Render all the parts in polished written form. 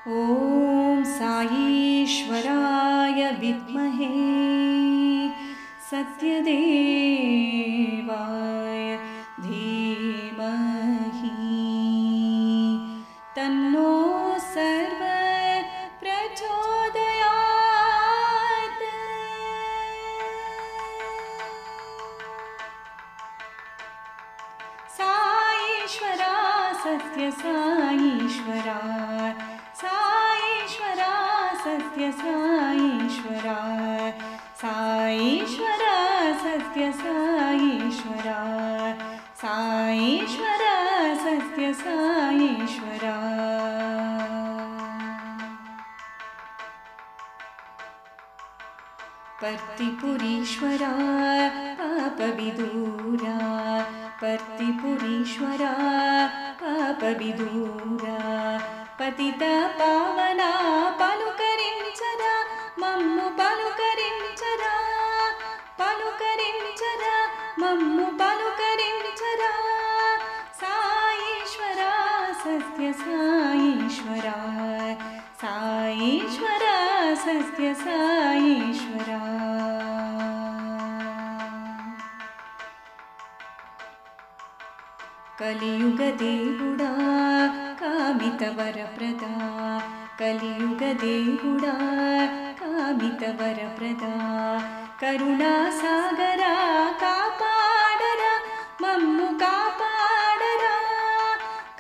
ॐ साईश्वराय विद्महे सत्यदेवाय धीमहि तन्नो सर्वः प्रचोदयात्। साईश्वरा सत्य साईश्वरा, साईश्वरा सत्य साईश्वरा, साईश्वरा सत्य साईश्वरा, साईश्वरा सत्य साईश्वरा। पर्तिपुरीश्वरा पापविदूरा, पर्तिपुरीश्वरा पापविदूरा, पतित पावना पलुकरिंचरा मम्मु पलुकरिंचरा, पलुकरिंचरा मम्मु पलुकरिंचरा। साईश्वरा सत्य साईश्वरा, साईश्वरा सत्य साईश्वरा। कलियुग देवुडा कामित वरप्रदा, कलियुग देवुडा कामित वरप्रदा, करुणा सागरा कापाडरा मम्मु कापाडरा,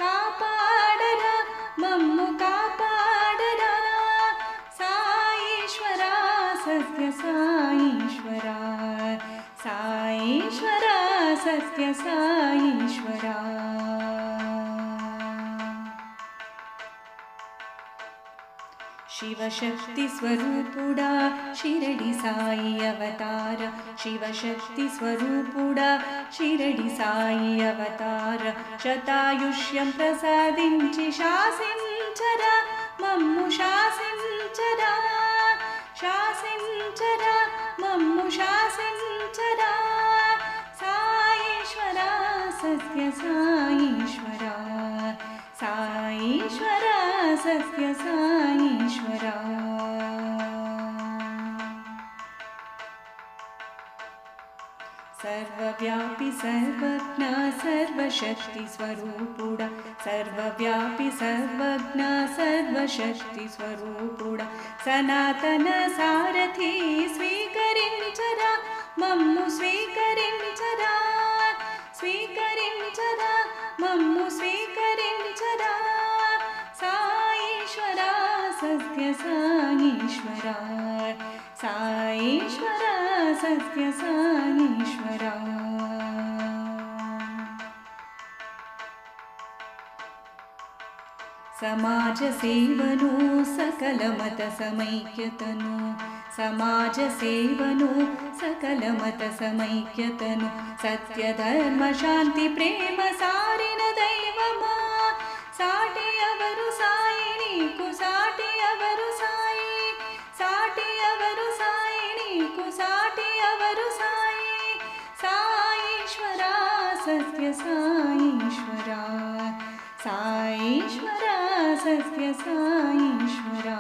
कापाडरा मम्मु कापाडरा। साईश्वरा सत्य साईश्वरा, साईश्वरा सत्य साईश्वरा। शिवशक्ति स्वरूपुडा शिरडी साई अवतार, शिवशक्ति स्वरूपुडा शिरडी साई अवतार, शतायुष्यं प्रसादिंచి शासिंचरा मम्मु शासिंचरा, शासिंचरा मम्मु शासिंचरा। साईश्वरा सत्य साईश्वरा, साईश्वरा सत्य साईश्वरा। सर्वव्यापी सर्वज्ञ सर्वशक्ति स्वरूपुडा, सर्वव्यापी सर्वज्ञ सर्वशक्ति स्वरूपुडा, सनातन सारथी स्वीकरिंचरा मम्मु स्वीकरिंचरा, स्वीकरिंचरा मम्मु स्वीकरिंचरा। साईश्वरा सत्य साईश्वरा, साईश्वरा सत्य साईश्वरा। समाज सेवनो सकल मत समैक्यतनु, समाज सेवनो सकल मत समैक्यतनु, सत्य धर्म शांति प्रेम सारिन दैवमा, साटी अवरु साई नीकु साटी अवरु साई, साटी अवरु साई नीकु साटी अवरु साई। साईश्वरा सत्य साईश्वरा, साईश्वरा सत्य साईश्वरा।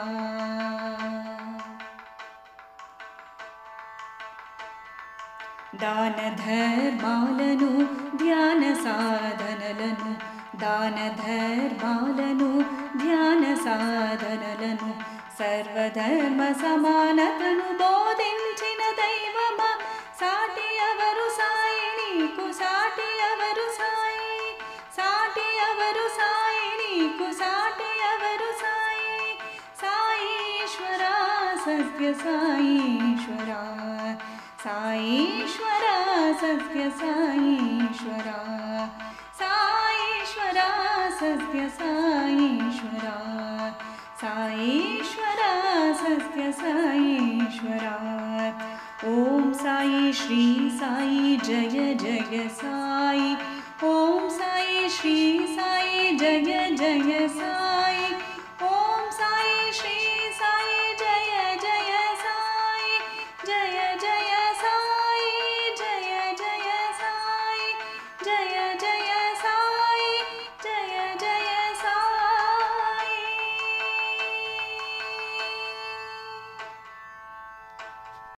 दान धर्माలను ध्यान साधनలను, दान धर्माలను ध्यान साधनలను, सर्वधर्म समानतनु బోధించిన దైవమా, సాటి ఎవరు సాయి నీకు సాటి ఎవరు సాయి, సాటి ఎవరు సాయి నీకు సాటి ఎవరు సాయి। సాईश्वरा सत्य साईश्वरा, साईश्वरा सत्य साईश्वरा, साईश्वरा सत्य साईश्वरा, साईश्वरा सत्य साईश्वरा। ओम साई श्री साई जय जय साई।